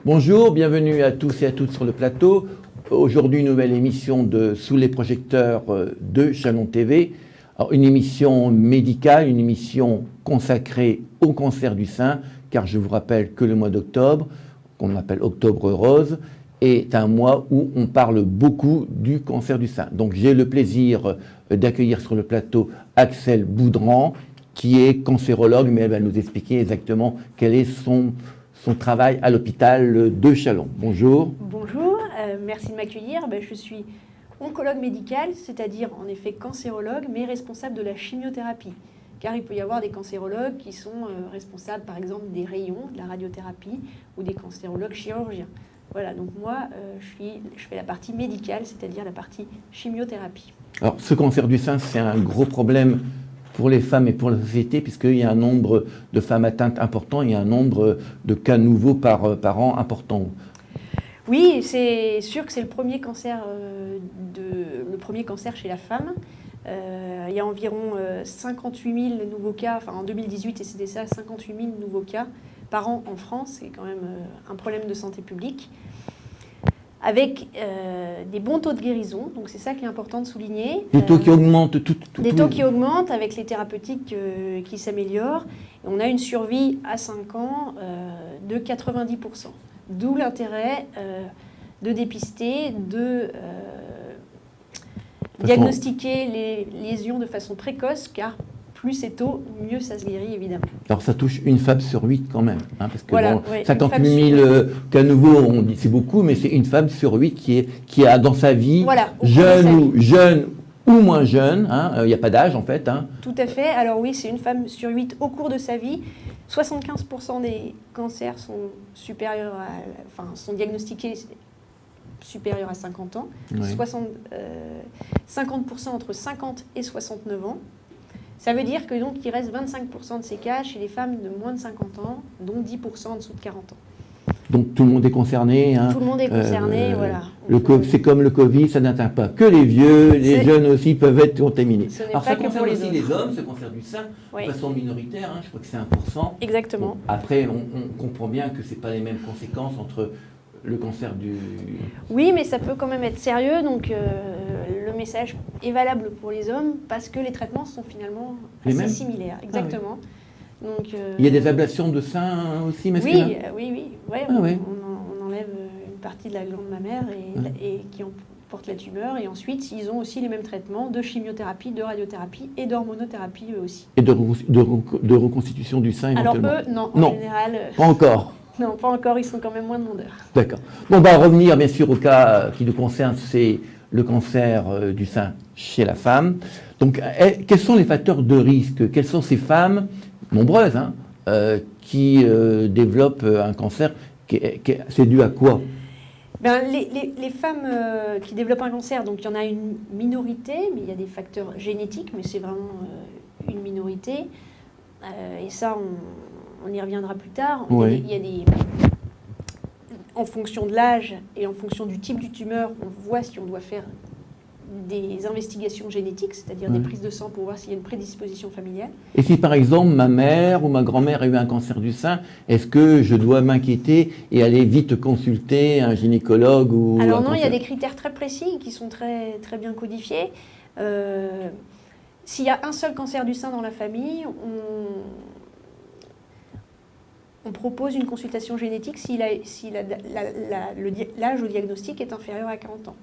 Bonjour, bienvenue à tous et à toutes sur le plateau. Aujourd'hui, une nouvelle émission de Sous les projecteurs de Chalon TV. Alors, une émission médicale, une émission consacrée au cancer du sein, car je vous rappelle que le mois d'octobre, qu'on appelle Octobre Rose, est un mois où on parle beaucoup du cancer du sein. Donc j'ai le plaisir d'accueillir sur le plateau Axelle Boudran, qui est cancérologue, mais elle va nous expliquer exactement quel est son travail à l'hôpital de Chalon. Bonjour. Bonjour, merci de m'accueillir. Je suis oncologue médical, c'est-à-dire en effet cancérologue, mais responsable de la chimiothérapie. Car il peut y avoir des cancérologues qui sont responsables, par exemple, des rayons, de la radiothérapie, ou des cancérologues chirurgiens. Voilà, donc moi, je fais la partie médicale, c'est-à-dire la partie chimiothérapie. Alors, ce cancer du sein, c'est un gros problème pour les femmes et pour la société, puisqu'il y a un nombre de femmes atteintes important, il y a un nombre de cas nouveaux par an important. Oui, c'est sûr que c'est le premier cancer chez la femme. Il y a environ 58 000 nouveaux cas, enfin en 2018, et c'était ça, 58 000 nouveaux cas par an en France. C'est quand même un problème de santé publique. Avec des bons taux de guérison, donc c'est ça qui est important de souligner. Des taux qui augmentent Des taux qui augmentent avec les thérapeutiques qui s'améliorent. Et on a une survie à 5 ans de 90%. D'où l'intérêt de dépister, de diagnostiquer les lésions de façon précoce, car plus c'est tôt, mieux ça se guérit, évidemment. Alors ça touche une femme sur 8 quand même, hein, parce que voilà, bon, ouais, 58 000 cas nouveaux, on dit c'est beaucoup, mais c'est une femme sur 8 qui a dans sa vie, voilà, jeune ou moins jeune, il n'y a pas d'âge en fait. Hein. Tout à fait, alors oui, c'est une femme sur 8 au cours de sa vie. 75% des cancers sont sont diagnostiqués supérieurs à 50 ans, oui. 50% entre 50 et 69 ans. Ça veut dire que donc il reste 25% de ces cas chez les femmes de moins de 50 ans, dont 10% en dessous de 40 ans. Donc tout le monde est concerné. Hein. Tout le monde est concerné, voilà. C'est comme le Covid, ça n'atteint pas que les vieux, les jeunes aussi peuvent être contaminés. Alors ça concerne aussi les hommes, ce cancer du sein, de façon minoritaire, hein, je crois que c'est 1%. Exactement. Bon, après, on comprend bien que ce n'est pas les mêmes conséquences entre le cancer du... Oui, mais ça peut quand même être sérieux, donc le message est valable pour les hommes parce que les traitements sont finalement assez similaires. Exactement. Ah, oui. Donc, il y a des ablations de sein aussi masculins? Oui. Ouais, on enlève une partie de la glande mammaire et qui porte la tumeur. Et ensuite, ils ont aussi les mêmes traitements de chimiothérapie, de radiothérapie et d'hormonothérapie eux aussi. Et de reconstitution du sein éventuellement? Alors eux, non, en général... Pas encore. Non, pas encore, ils sont quand même moins demandeurs. D'accord. Bon, on va revenir bien sûr au cas qui nous concerne, c'est le cancer du sein chez la femme. Donc, quels sont les facteurs de risque? Quelles sont ces femmes, nombreuses, qui développent un cancer? C'est dû à quoi? Les femmes qui développent un cancer, donc il y en a une minorité, mais il y a des facteurs génétiques, mais c'est vraiment une minorité. Et ça, on y reviendra plus tard. Oui. Il y a des... En fonction de l'âge et en fonction du type du tumeur, on voit si on doit faire des investigations génétiques, c'est-à-dire des prises de sang pour voir s'il y a une prédisposition familiale. Et si par exemple ma mère ou ma grand-mère a eu un cancer du sein, est-ce que je dois m'inquiéter et aller vite consulter un gynécologue ou Alors non, il y a des critères très précis qui sont très, très bien codifiés. S'il y a un seul cancer du sein dans la famille, on propose une consultation génétique si l'âge au diagnostic est inférieur à 40 ans.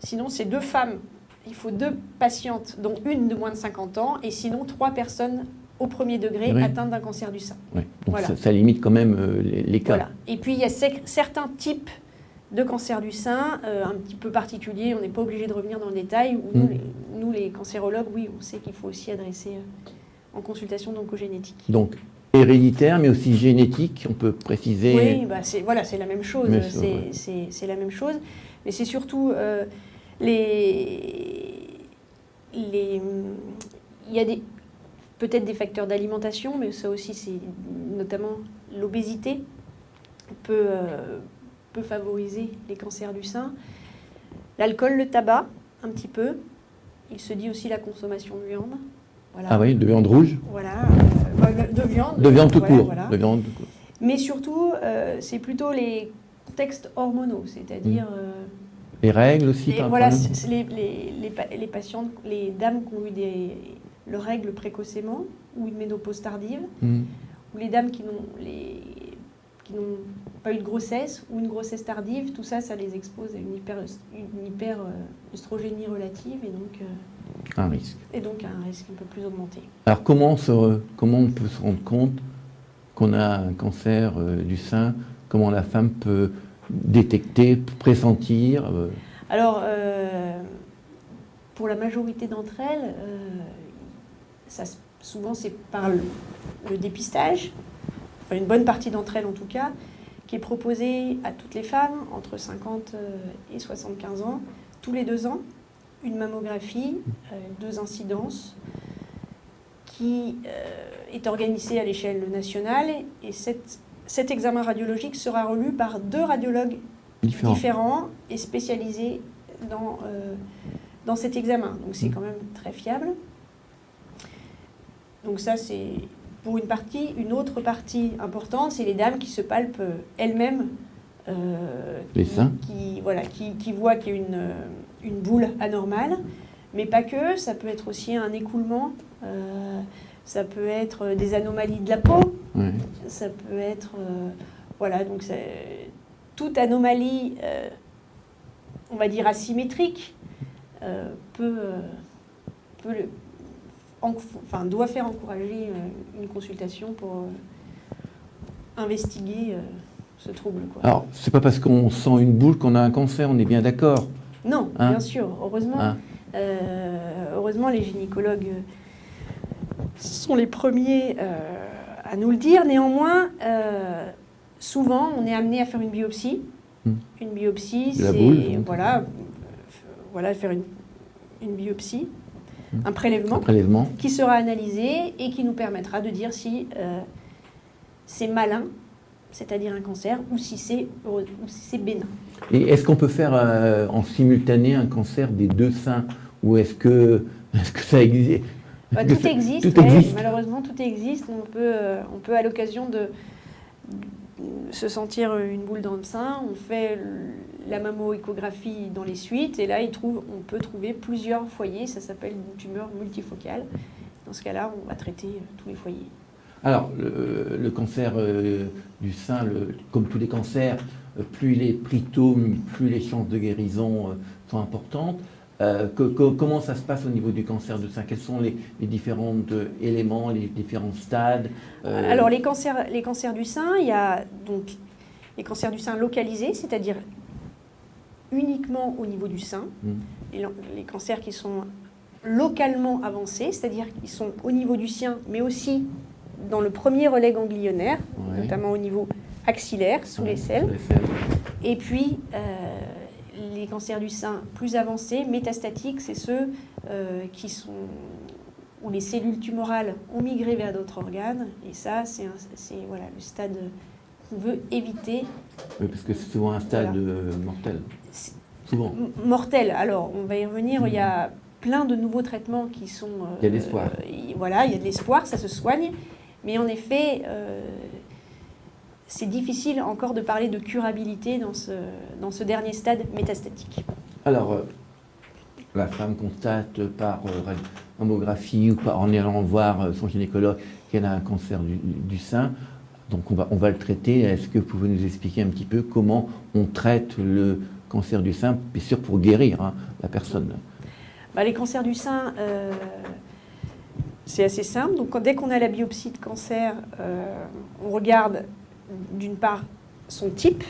Sinon, c'est 2 femmes. Il faut 2 patientes, dont une de moins de 50 ans, et sinon 3 personnes au premier degré atteintes d'un cancer du sein. Oui. Donc voilà. ça limite quand même les cas. Voilà. Et puis, il y a certains types de cancer du sein, un petit peu particuliers, on n'est pas obligé de revenir dans le détail, où nous, les cancérologues, oui, on sait qu'il faut aussi adresser en consultation d'oncogénétique. Donc, héréditaire, mais aussi génétique, on peut préciser. Oui, c'est la même chose. C'est la même chose. Mais c'est surtout il y a peut-être des facteurs d'alimentation, mais ça aussi, c'est notamment l'obésité peut favoriser les cancers du sein. L'alcool, le tabac, un petit peu. Il se dit aussi la consommation de viande. Voilà. Ah oui, de viande rouge. Voilà, de viande. De viande tout court. Voilà. De viande tout court. Mais surtout, c'est plutôt les contextes hormonaux, c'est-à-dire... Les règles aussi, et voilà, les patientes, les dames qui ont eu leurs règles précocement, ou une ménopause tardive, ou les dames qui n'ont pas eu de grossesse, ou une grossesse tardive, tout ça, ça les expose à une hyper-œstrogénie relative, et donc... un risque. Et donc un risque un peu plus augmenté. Alors comment on peut se rendre compte qu'on a un cancer du sein? Comment la femme peut détecter, pressentir? Alors, pour la majorité d'entre elles, souvent c'est par le dépistage, enfin une bonne partie d'entre elles en tout cas, qui est proposé à toutes les femmes entre 50 et 75 ans, tous les 2 ans, une mammographie, 2 incidences, qui est organisée à l'échelle nationale, et cet examen radiologique sera relu par 2 radiologues différents et spécialisés dans cet examen. Donc c'est quand même très fiable. Donc ça c'est pour une partie. Une autre partie importante, c'est les dames qui se palpent elles-mêmes, les seins, qui voient qu'il y a une boule anormale, mais pas que. Ça peut être aussi un écoulement, ça peut être des anomalies de la peau, ça peut être voilà, donc toute anomalie, on va dire asymétrique, doit faire encourager une consultation pour investiguer ce trouble, quoi. Alors, c'est pas parce qu'on sent une boule qu'on a un cancer, on est bien d'accord? Non, bien sûr, heureusement. Heureusement, les gynécologues sont les premiers à nous le dire. Néanmoins, souvent, on est amené à faire une biopsie. Une biopsie, c'est voilà, faire une biopsie, un prélèvement qui sera analysé et qui nous permettra de dire si c'est malin, c'est-à-dire un cancer, ou si c'est bénin. Et est-ce qu'on peut faire en simultané un cancer des 2 seins, ou est-ce que ça existe? Tout existe, malheureusement tout existe. On peut à l'occasion de se sentir une boule dans le sein, on fait la mammo-échographie dans les suites, et là on peut trouver plusieurs foyers, ça s'appelle une tumeur multifocale. Dans ce cas-là, on va traiter tous les foyers. Alors, le cancer du sein, comme tous les cancers, plus il est pris tôt, plus les chances de guérison sont importantes. Comment ça se passe au niveau du cancer du sein? Quels sont les différents éléments, les différents stades? Alors, les cancers du sein, il y a donc les cancers du sein localisés, c'est-à-dire uniquement au niveau du sein. Les cancers qui sont localement avancés, c'est-à-dire qu'ils sont au niveau du sien, mais aussi dans le premier relais ganglionnaire, notamment au niveau axillaire, sous l'aisselle. Et puis, les cancers du sein plus avancés, métastatiques, c'est ceux où les cellules tumorales ont migré vers d'autres organes. Et ça, c'est le stade qu'on veut éviter. Oui, parce que c'est souvent un stade mortel. Souvent. Mortel. Alors, on va y revenir. Il y a plein de nouveaux traitements qui sont... il y a de l'espoir. Voilà, il y a de l'espoir, ça se soigne. Mais en effet... c'est difficile encore de parler de curabilité dans ce dernier stade métastatique. Alors, la femme constate par mammographie ou en allant voir son gynécologue qu'elle a un cancer du sein. Donc, on va le traiter. Est-ce que vous pouvez nous expliquer un petit peu comment on traite le cancer du sein, bien sûr pour guérir la personne? Les cancers du sein, c'est assez simple. Donc, dès qu'on a la biopsie de cancer, on regarde d'une part son type.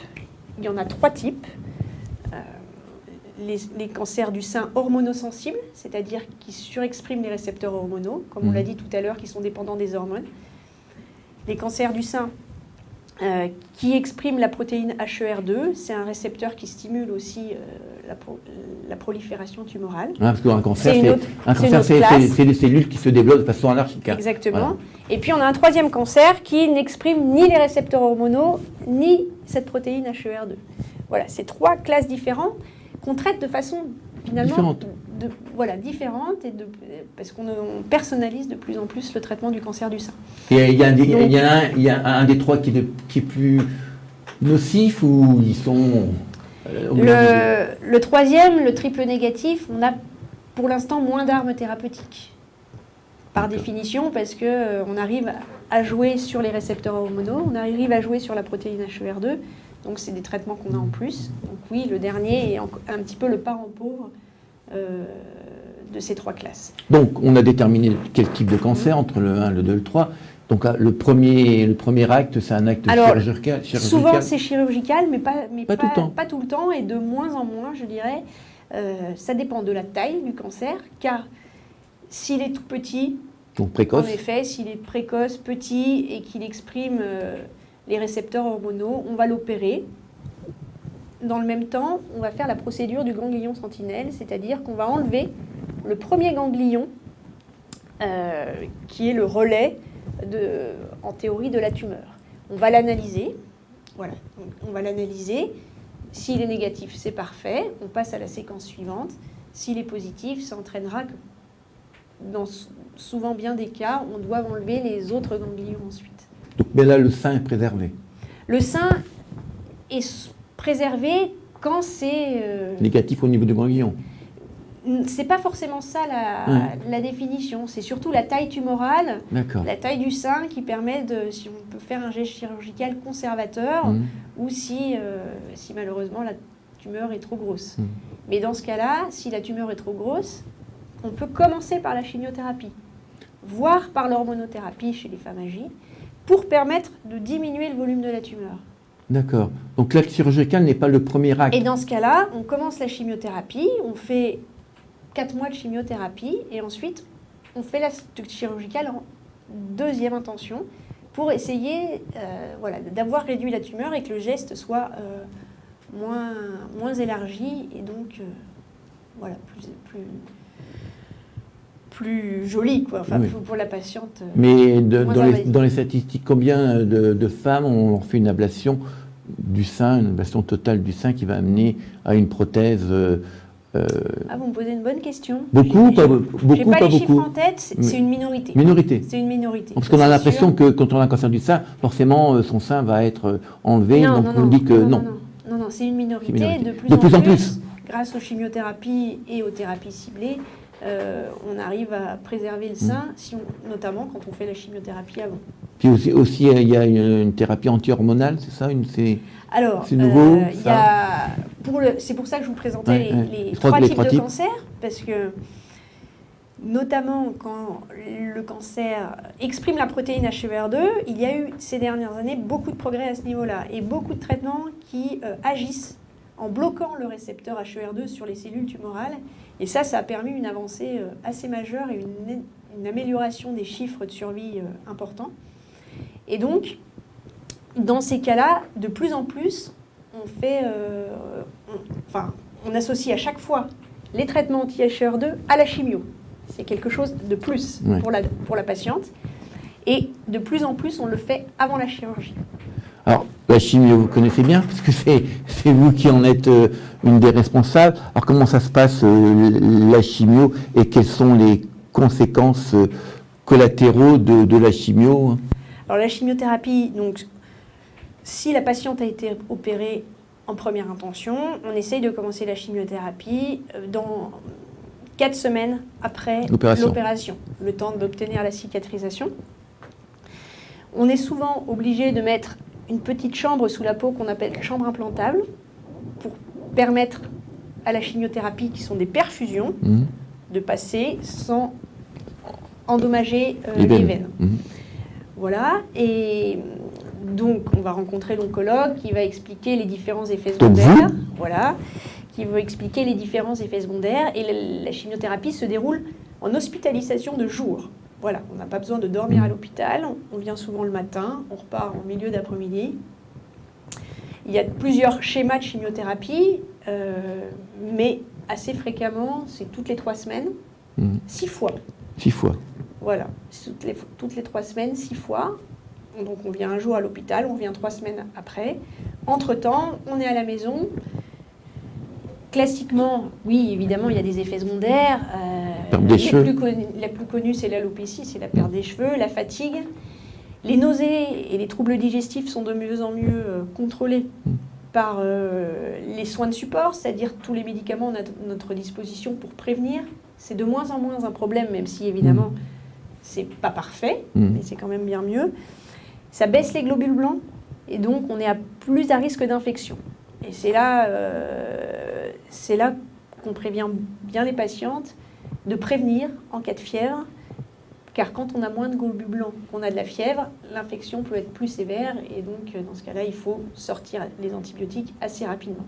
Il y en a 3 types. Les cancers du sein hormonosensibles, c'est-à-dire qui surexpriment les récepteurs hormonaux, comme on l'a dit tout à l'heure, qui sont dépendants des hormones. Les cancers du sein qui expriment la protéine HER2, c'est un récepteur qui stimule aussi la prolifération tumorale. Parce qu'un cancer, c'est des cellules qui se développent de façon anarchique. Exactement. Voilà. Et puis on a un 3e cancer qui n'exprime ni les récepteurs hormonaux, ni cette protéine HER2. Voilà, c'est 3 classes différentes qu'on traite de façon finalement différentes, parce qu'on personnalise de plus en plus le traitement du cancer du sein. Et il y a un des trois qui est plus nocif ou ils sont... Le troisième, le triple négatif, on a pour l'instant moins d'armes thérapeutiques. Par définition, parce qu'on arrive à jouer sur les récepteurs hormonaux, on arrive à jouer sur la protéine HER2, donc c'est des traitements qu'on a en plus. Donc oui, le dernier est un petit peu le parent pauvre de ces trois classes. Donc on a déterminé quel type de cancer entre le 1, le 2 et le 3. Donc le premier acte, c'est un acte chirurgical. Souvent c'est chirurgical, mais pas tout le temps. Pas tout le temps, et de moins en moins, je dirais. Ça dépend de la taille du cancer, car s'il est tout petit, donc précoce. En effet, s'il est précoce, petit, et qu'il exprime les récepteurs hormonaux, on va l'opérer. Dans le même temps, on va faire la procédure du ganglion sentinelle, c'est-à-dire qu'on va enlever le premier ganglion, qui est le relais, en théorie, de la tumeur. On va l'analyser. Voilà. Donc, on va l'analyser. S'il est négatif, c'est parfait. On passe à la séquence suivante. S'il est positif, ça entraînera que, dans souvent bien des cas, on doit enlever les autres ganglions ensuite. Donc, mais là, le sein est préservé. Le sein est préservé quand c'est... négatif au niveau du ganglion. C'est pas forcément ça la définition. C'est surtout la taille tumorale, la taille du sein qui permet si on peut faire un geste chirurgical conservateur ou si malheureusement la tumeur est trop grosse. Mais dans ce cas-là, si la tumeur est trop grosse, on peut commencer par la chimiothérapie, voire par l'hormonothérapie chez les femmes âgées, pour permettre de diminuer le volume de la tumeur. D'accord. Donc l'acte chirurgical n'est pas le premier acte. Et dans ce cas-là, on commence la chimiothérapie, on fait 4 mois de chimiothérapie, et ensuite on fait l'acte chirurgical en deuxième intention pour essayer d'avoir réduit la tumeur et que le geste soit moins élargi et donc plus joli, quoi. Enfin, pour la patiente. Mais dans les statistiques, combien de femmes ont fait une ablation du sein, une ablation totale du sein qui va amener à une prothèse vous me posez une bonne question. Beaucoup, pas les beaucoup. Chiffres en tête, c'est une minorité. C'est une minorité. Parce qu'on a l'impression que quand on a un cancer du sein, forcément, son sein va être enlevé. Non, donc on dit que non. Non, c'est une minorité. De plus en plus, grâce aux chimiothérapies et aux thérapies ciblées, on arrive à préserver le sein, notamment quand on fait la chimiothérapie avant. Puis aussi il y a une thérapie anti-hormonale, c'est ça Alors, c'est nouveau, c'est pour ça que je vous présentais les trois types de cancer, parce que notamment quand le cancer exprime la protéine HER2, il y a eu ces dernières années beaucoup de progrès à ce niveau-là et beaucoup de traitements qui agissent en bloquant le récepteur HER2 sur les cellules tumorales. Et ça a permis une avancée assez majeure et une amélioration des chiffres de survie importants. Et donc, dans ces cas-là, de plus en plus, on associe à chaque fois les traitements anti-HER2 à la chimio. C'est quelque chose de plus pour la patiente. Et de plus en plus, on le fait avant la chirurgie. Alors, la chimio, vous connaissez bien, parce que c'est vous qui en êtes une des responsables. Alors, comment ça se passe, la chimio, et quelles sont les conséquences collatéraux de la chimio? Alors, la chimiothérapie, donc, si la patiente a été opérée en première intention, on essaye de commencer la chimiothérapie dans 4 semaines après l'opération, le temps d'obtenir la cicatrisation. On est souvent obligé de mettre une petite chambre sous la peau qu'on appelle chambre implantable pour permettre à la chimiothérapie, qui sont des perfusions, de passer sans endommager les veines. Voilà, et donc on va rencontrer l'oncologue qui va expliquer les différents effets secondaires. Voilà, qui va expliquer les différents effets secondaires, et la chimiothérapie se déroule en hospitalisation de jour. Voilà, on n'a pas besoin de dormir à l'hôpital, on vient souvent le matin, on repart en milieu d'après-midi. Il y a plusieurs schémas de chimiothérapie, mais assez fréquemment, c'est toutes les 3 semaines, 6 fois. 6 fois. Voilà, toutes les 3 semaines, 6 fois. Donc on vient un jour à l'hôpital, on vient 3 semaines après. Entre-temps, on est à la maison. classiquement, oui, évidemment, il y a des effets secondaires. Perte des cheveux. La plus connue, c'est l'alopécie, c'est la perte des cheveux, la fatigue. Les nausées et les troubles digestifs sont de mieux en mieux contrôlés par les soins de support, c'est-à-dire tous les médicaments à notre disposition pour prévenir. C'est de moins en moins un problème, même si évidemment c'est pas parfait, mais c'est quand même bien mieux. Ça baisse les globules blancs et donc on est plus à risque d'infection. Et c'est là qu'on prévient bien les patientes de prévenir en cas de fièvre, car quand on a moins de globules blancs, qu'on a de la fièvre, l'infection peut être plus sévère et donc dans ce cas-là, il faut sortir les antibiotiques assez rapidement.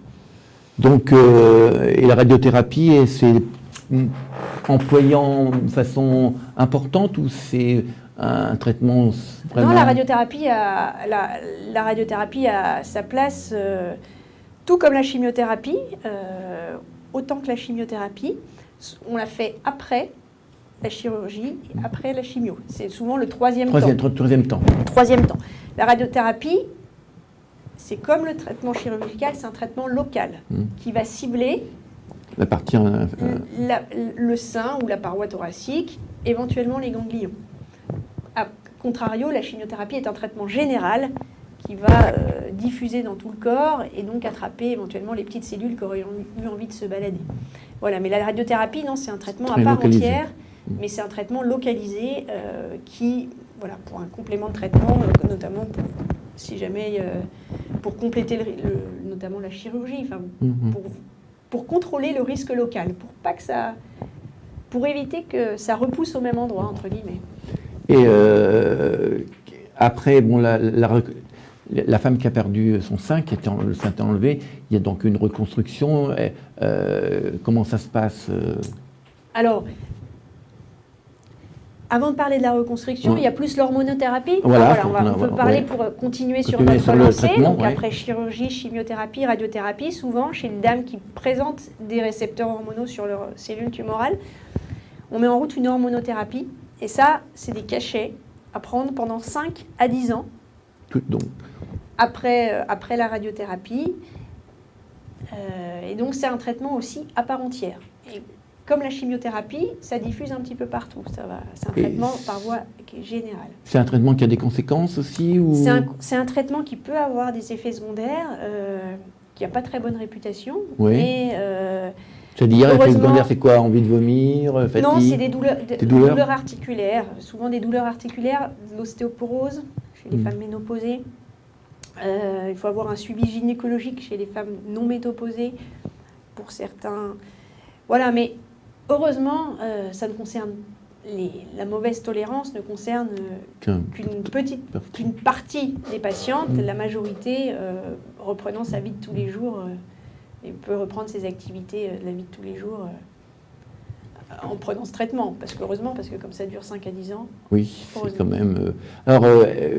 Donc, et la radiothérapie, c'est employant de façon importante ou c'est un traitement vraiment... Non, la radiothérapie a sa place, tout comme la chimiothérapie, autant que la chimiothérapie. On la fait après la chirurgie et après la chimio. C'est souvent le troisième temps. Troisième temps. La radiothérapie, c'est comme le traitement chirurgical, c'est un traitement local qui va cibler la partie, le sein ou la paroi thoracique, éventuellement les ganglions. A contrario, la chimiothérapie est un traitement général qui va diffuser dans tout le corps et donc attraper éventuellement les petites cellules qui auraient eu envie de se balader. Voilà, mais la radiothérapie, non, c'est un traitement à part entière, mais c'est un traitement localisé qui, voilà, pour un complément de traitement, notamment si jamais pour compléter notamment la chirurgie, enfin, pour contrôler le risque local, pour éviter que ça repousse au même endroit, entre guillemets. Et après, bon, la femme qui a perdu son sein, le sein est enlevé, il y a donc une reconstruction. Comment ça se passe Alors, avant de parler de la reconstruction, il y a plus l'hormonothérapie. Voilà, on peut parler pour continuer sur notre lancée. Donc après chirurgie, chimiothérapie, radiothérapie, souvent chez les dames qui présentent des récepteurs hormonaux sur leurs cellules tumorales, on met en route une hormonothérapie. Et ça, c'est des cachets à prendre pendant 5 à 10 ans. Donc. Après la radiothérapie. Et donc, c'est un traitement aussi à part entière. Et comme la chimiothérapie, ça diffuse un petit peu partout. C'est un traitement par voie générale. C'est un traitement qui a des conséquences aussi ou... C'est un traitement qui peut avoir des effets secondaires, qui n'a pas très bonne réputation. Oui. Mais, c'est-à-dire, l'effet secondaire, c'est quoi? Envie de vomir, fatigue? Non, c'est des douleurs articulaires. Souvent des douleurs articulaires, de l'ostéoporose chez les femmes ménopausées. Il faut avoir un suivi gynécologique chez les femmes non ménopausées pour certains. Voilà, mais heureusement, ça ne concerne la mauvaise tolérance ne concerne qu'une partie des patientes. La majorité, reprenant sa vie de tous les jours, et peut reprendre ses activités de la vie de tous les jours en prenant ce traitement. Parce que comme ça dure 5 à 10 ans. Oui, c'est quand même... Alors,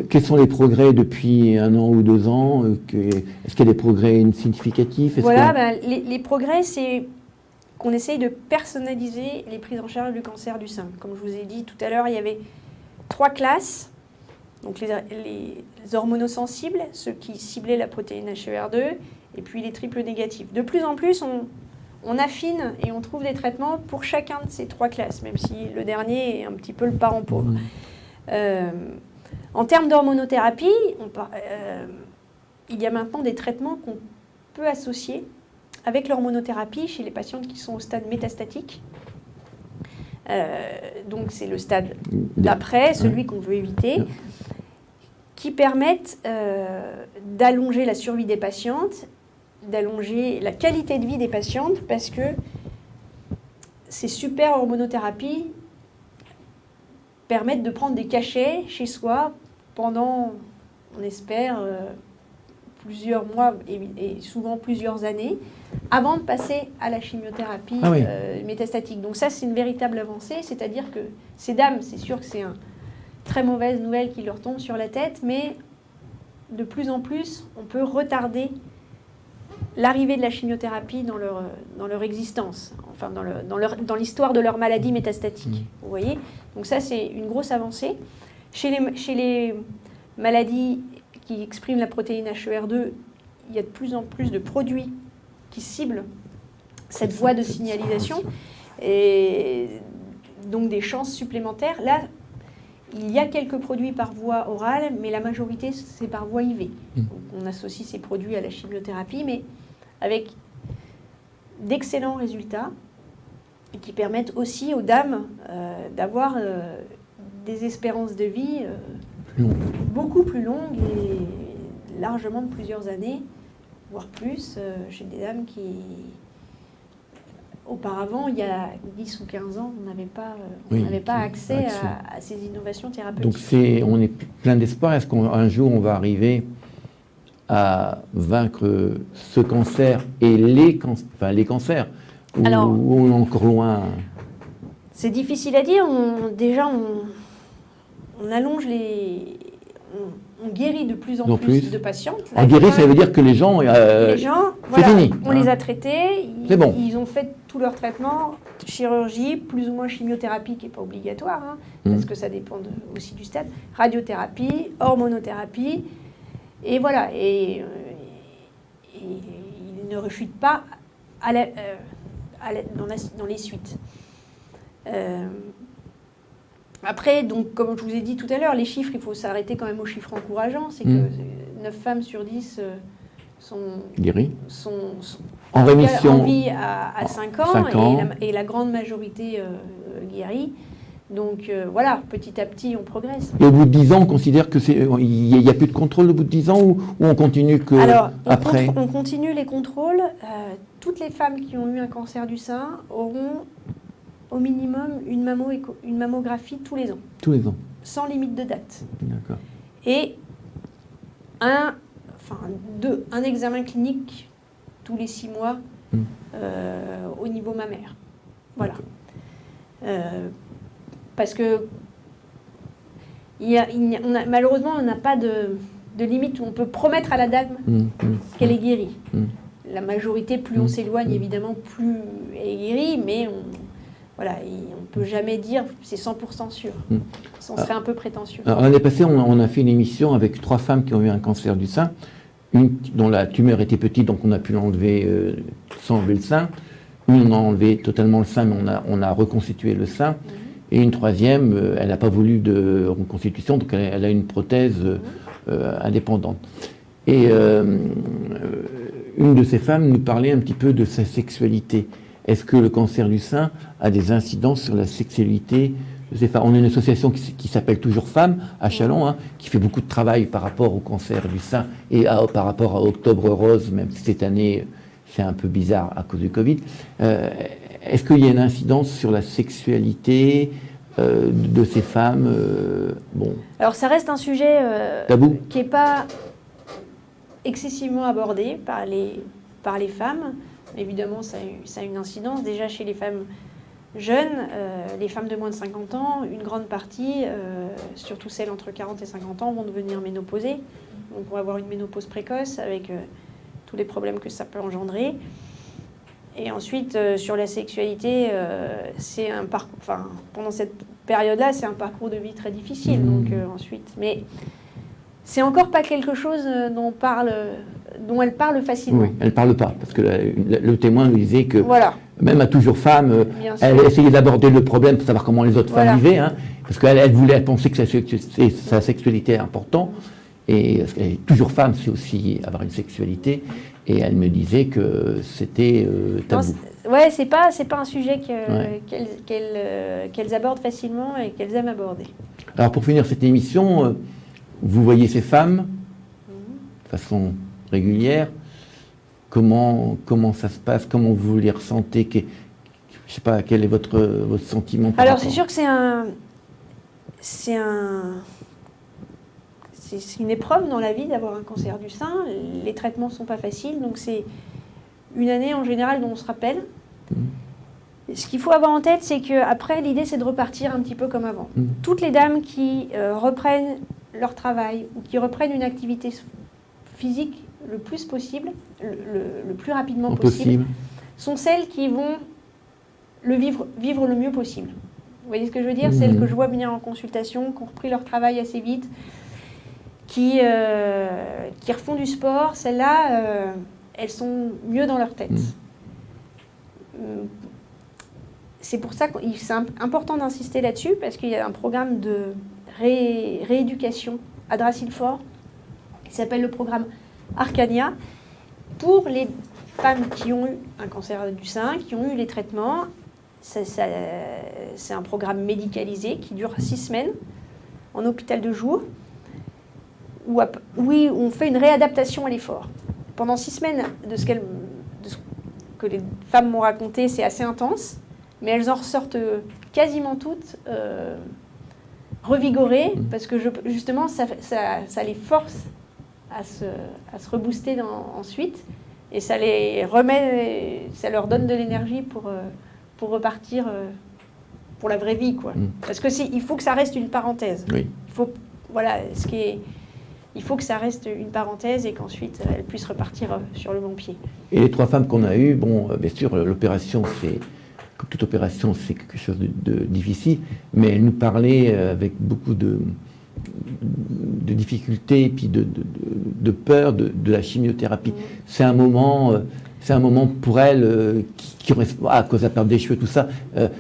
quels sont les progrès depuis 1 an ou 2 ans? Est-ce qu'il y a des progrès significatifs? Voilà, les progrès, c'est qu'on essaye de personnaliser les prises en charge du cancer du sein. Comme je vous ai dit tout à l'heure, il y avait 3 classes. Donc les hormonosensibles, ceux qui ciblaient la protéine HER2, et puis les triples négatifs. De plus en plus, on affine et on trouve des traitements pour chacun de ces 3 classes, même si le dernier est un petit peu le parent pauvre. En termes d'hormonothérapie, il y a maintenant des traitements qu'on peut associer avec l'hormonothérapie chez les patientes qui sont au stade métastatique. Donc c'est le stade d'après, celui qu'on veut éviter, qui permettent d'allonger la survie des patientes, d'allonger la qualité de vie des patientes, parce que ces super hormonothérapies permettent de prendre des cachets chez soi pendant, on espère, plusieurs mois et souvent plusieurs années, avant de passer à la chimiothérapie métastatique. Donc ça, c'est une véritable avancée, c'est-à-dire que ces dames, c'est sûr que c'est une très mauvaise nouvelle qui leur tombe sur la tête, mais de plus en plus, on peut retarder l'arrivée de la chimiothérapie dans leur existence, enfin dans l'histoire de leur maladie métastatique. Vous voyez? Donc ça, c'est une grosse avancée. Chez les maladies qui expriment la protéine HER2, il y a de plus en plus de produits qui ciblent cette voie de signalisation et donc des chances supplémentaires. Là, il y a quelques produits par voie orale, mais la majorité, c'est par voie IV. Donc, on associe ces produits à la chimiothérapie, mais avec d'excellents résultats et qui permettent aussi aux dames d'avoir des espérances de vie beaucoup plus longues et largement de plusieurs années, voire plus, chez des dames qui... Auparavant, il y a 10 ou 15 ans, on n'avait pas accès à ces innovations thérapeutiques. Donc on est plein d'espoir. Est-ce qu'un jour, on va arriver à vaincre ce cancer et les cancers Alors, ou on est encore loin? C'est difficile à dire. On allonge on guérit de plus en plus de patientes. On guérit, ça veut dire que les gens, voilà, fini, on les a traités, bon. Ils ont fait tout leur traitement, chirurgie, plus ou moins chimiothérapie qui n'est pas obligatoire, parce que ça dépend aussi du stade, radiothérapie, hormonothérapie, et voilà, et ils ne rechutent pas dans les suites. Après, donc, comme je vous ai dit tout à l'heure, les chiffres, il faut s'arrêter quand même aux chiffres encourageants. C'est que 9 femmes sur 10 sont en rémission en vie à 5 ans. Et la grande majorité guérie. Donc voilà, petit à petit, on progresse. Et au bout de 10 ans, on considère qu'il n'y a plus de contrôle au bout de 10 ans ou on continue que Alors, après on continue les contrôles. Toutes les femmes qui ont eu un cancer du sein auront au minimum une mammographie tous les ans. Tous les ans. Sans limite de date. D'accord. Et un examen clinique tous les 6 mois au niveau mammaire. Voilà. Parce que malheureusement, on n'a pas de limite où on peut promettre à la dame qu'elle est guérie. La majorité, plus on s'éloigne, évidemment, plus elle est guérie, mais on ne peut jamais dire c'est 100% sûr. On serait un peu prétentieux. L'année passée, on a fait une émission avec 3 femmes qui ont eu un cancer du sein, une dont la tumeur était petite, donc on a pu l'enlever sans enlever le sein. Une, on a enlevé totalement le sein, mais on a reconstitué le sein. Et une troisième, elle n'a pas voulu de reconstitution, donc elle a une prothèse indépendante. Et une de ces femmes nous parlait un petit peu de sa sexualité. Est-ce que le cancer du sein a des incidences sur la sexualité de ces femmes? On a une association qui s'appelle Toujours Femmes à Châlons, qui fait beaucoup de travail par rapport au cancer du sein et par rapport à Octobre Rose, même si cette année c'est un peu bizarre à cause du Covid. Est-ce qu'il y a une incidence sur la sexualité de ces femmes Alors ça reste un sujet tabou, qui n'est pas excessivement abordé par les femmes. Évidemment, ça a une incidence. Déjà chez les femmes jeunes, les femmes de moins de 50 ans, une grande partie, surtout celles entre 40 et 50 ans, vont devenir ménopausées. Donc on va avoir une ménopause précoce avec tous les problèmes que ça peut engendrer. Et ensuite, sur la sexualité, c'est un parcours. Enfin, pendant cette période-là, c'est un parcours de vie très difficile. Donc ensuite, mais c'est encore pas quelque chose dont elle parle facilement. Oui, elle ne parle pas, parce que le témoin nous disait que même à Toujours Femme, elle essayait d'aborder le problème pour savoir comment les autres femmes vivaient, parce qu'elle pensait que sa sexualité est importante, et Toujours Femme, c'est aussi avoir une sexualité, et elle me disait que c'était tabou. Ouais, c'est pas un sujet qu'elles abordent facilement et qu'elles aiment aborder. Alors pour finir cette émission, vous voyez ces femmes de façon régulière. Comment ça se passe? Comment vous les ressentez? Je ne sais pas, quel est votre sentiment par Alors rapport? c'est sûr que c'est une épreuve dans la vie d'avoir un cancer du sein. Les traitements ne sont pas faciles, donc c'est une année en général dont on se rappelle. Ce qu'il faut avoir en tête, c'est qu'après, l'idée, c'est de repartir un petit peu comme avant. Toutes les dames qui reprennent leur travail ou qui reprennent une activité physique le plus possible, le plus rapidement possible, sont celles qui vont vivre le mieux possible. Vous voyez ce que je veux dire? Celles que je vois venir en consultation, qui ont repris leur travail assez vite, qui refont du sport, celles-là, elles sont mieux dans leur tête. c'est pour ça que c'est important d'insister là-dessus, parce qu'il y a un programme de rééducation à Dracilfort qui s'appelle le programme Arcania, pour les femmes qui ont eu un cancer du sein, qui ont eu les traitements. C'est un programme médicalisé qui dure 6 semaines en hôpital de jour, où on fait une réadaptation à l'effort. Pendant 6 semaines, de ce que les femmes m'ont raconté, c'est assez intense, mais elles en ressortent quasiment toutes revigorées, parce que justement, ça les force à se rebooster ensuite, et ça les remet, ça leur donne de l'énergie pour repartir pour la vraie vie, quoi. Parce que il faut que ça reste une parenthèse. Oui. Il faut que ça reste une parenthèse et qu'ensuite elles puissent repartir sur le bon pied. Et les 3 femmes qu'on a eues, bon, bien sûr, l'opération, comme toute opération, c'est quelque chose de difficile, mais elles nous parlaient avec beaucoup de difficultés et puis de peur de la chimiothérapie. C'est un moment pour elles qui à cause de la perte des cheveux, tout ça,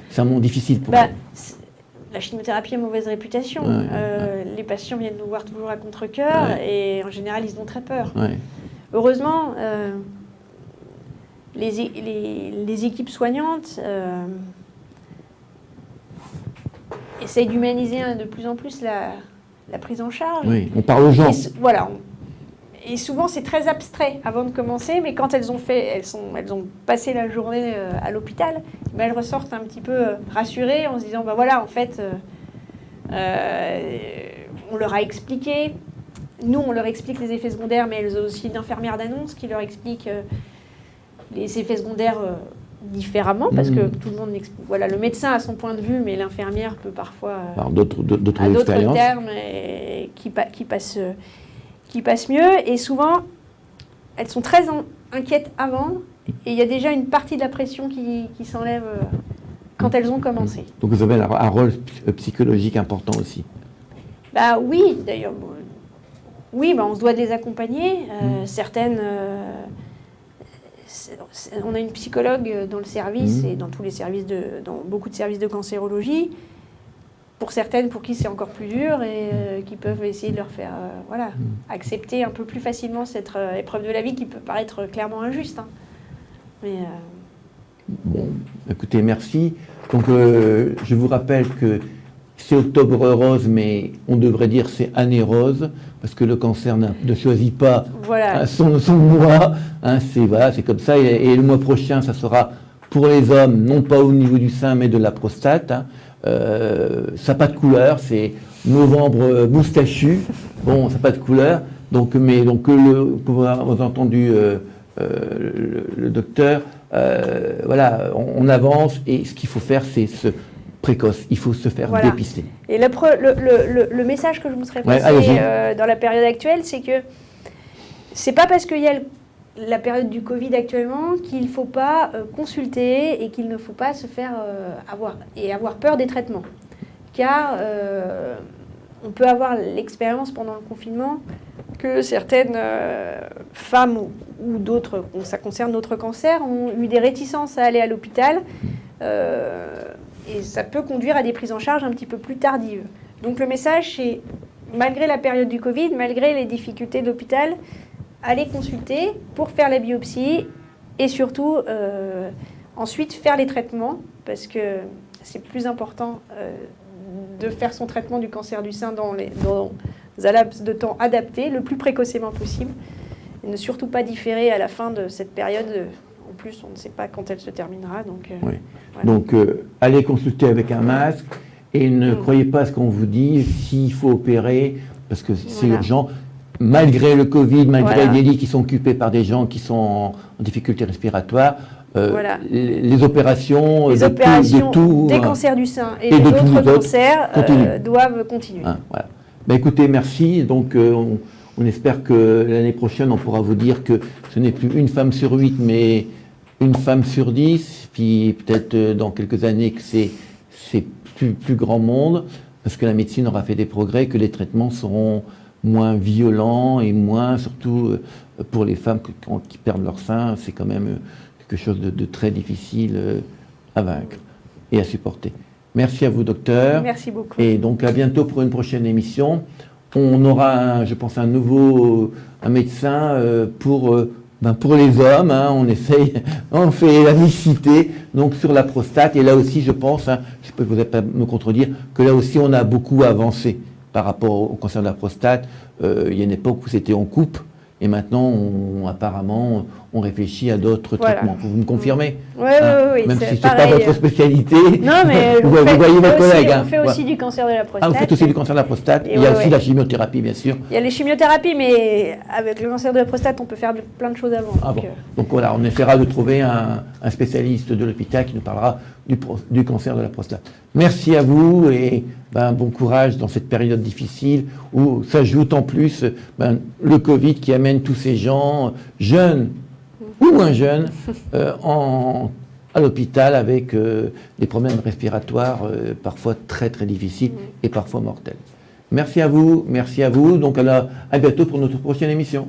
c'est un moment difficile pour elles. La chimiothérapie a mauvaise réputation. Les patients viennent nous voir toujours à contre-cœur et en général, ils ont très peur. Heureusement, les équipes soignantes essayent d'humaniser de plus en plus la prise en charge. Oui, on parle aux gens. Et souvent, c'est très abstrait avant de commencer, mais quand elles ont passé la journée à l'hôpital, elles ressortent un petit peu rassurées en se disant, en fait, on leur a expliqué. Nous, on leur explique les effets secondaires, mais elles ont aussi une infirmière d'annonce qui leur explique les effets secondaires différemment, parce que tout le monde le médecin a son point de vue, mais l'infirmière peut parfois d'autres termes qui passent mieux, et souvent elles sont très inquiètes avant, et il y a déjà une partie de la pression qui s'enlève quand elles ont commencé. Donc vous avez un rôle psychologique important aussi. Oui, d'ailleurs, on se doit de les accompagner. Certaines, on a une psychologue dans le service et dans tous les services dans beaucoup de services de cancérologie. Pour certaines, pour qui c'est encore plus dur et qui peuvent essayer de leur faire accepter un peu plus facilement cette épreuve de la vie qui peut paraître clairement injuste. Bon, écoutez, merci. Donc, je vous rappelle que c'est Octobre Rose, mais on devrait dire c'est Année Rose, parce que le cancer ne choisit pas son mois. C'est comme ça. Et le mois prochain, ça sera pour les hommes, non pas au niveau du sein, mais de la prostate. Ça n'a pas de couleur, c'est novembre moustachu. Bon, ça n'a pas de couleur. Donc, vous avez entendu le docteur, on avance, et ce qu'il faut faire, c'est précoce. Il faut se faire dépister. Et le message que je vous serais passé dans la période actuelle, c'est que c'est pas parce qu'il y a la période du Covid actuellement qu'il ne faut pas consulter et qu'il ne faut pas se faire avoir peur des traitements. Car on peut avoir l'expérience pendant le confinement que certaines femmes ou d'autres, ça concerne d'autres cancers, ont eu des réticences à aller à l'hôpital et ça peut conduire à des prises en charge un petit peu plus tardives. Donc le message, c'est, malgré la période du Covid, malgré les difficultés de l'hôpital, aller consulter pour faire la biopsie et surtout ensuite faire les traitements, parce que c'est plus important de faire son traitement du cancer du sein dans un laps de temps adapté, le plus précocement possible, et ne surtout pas différer à la fin de cette période. En plus, on ne sait pas quand elle se terminera. Donc, allez consulter avec un masque et ne croyez pas à ce qu'on vous dit s'il faut opérer, parce que c'est urgent. Malgré le Covid, malgré les lits qui sont occupés par des gens qui sont en difficulté respiratoire, les opérations, des cancers du sein et des autres cancers doivent continuer. Écoutez, merci. Donc, on espère que l'année prochaine, on pourra vous dire que ce n'est plus une femme sur 8, mais une femme sur 10. Puis peut-être dans quelques années que c'est plus grand monde, parce que la médecine aura fait des progrès, que les traitements seront moins violents et moins, surtout pour les femmes qui perdent leur sein, c'est quand même quelque chose de très difficile à vaincre et à supporter. Merci à vous, docteur. Merci beaucoup. Et donc à bientôt pour une prochaine émission. On aura, je pense, un médecin pour les hommes. Hein. On fait la mixité donc sur la prostate. Et là aussi, je pense, hein, je peux vous pas me contredire, que là aussi on a beaucoup avancé par rapport au cancer de la prostate. Il y a une époque où c'était en coupe. Et maintenant, apparemment, on réfléchit à d'autres traitements. Vous me confirmez? Oui, même si ce n'est pas votre spécialité. Non, mais vous voyez mes collègues. On fait aussi du cancer de la prostate. Ah, vous faites aussi du cancer de la prostate. Il y a aussi la chimiothérapie, bien sûr. Il y a les chimiothérapies, mais avec le cancer de la prostate, on peut faire plein de choses avant. Donc voilà, on essaiera de trouver un spécialiste de l'hôpital qui nous parlera du cancer de la prostate. Merci à vous et bon courage dans cette période difficile où s'ajoute en plus le Covid qui amène tous ces gens, jeunes ou moins jeunes, à l'hôpital avec des problèmes respiratoires parfois très très difficiles et parfois mortels. Merci à vous. Donc à bientôt pour notre prochaine émission.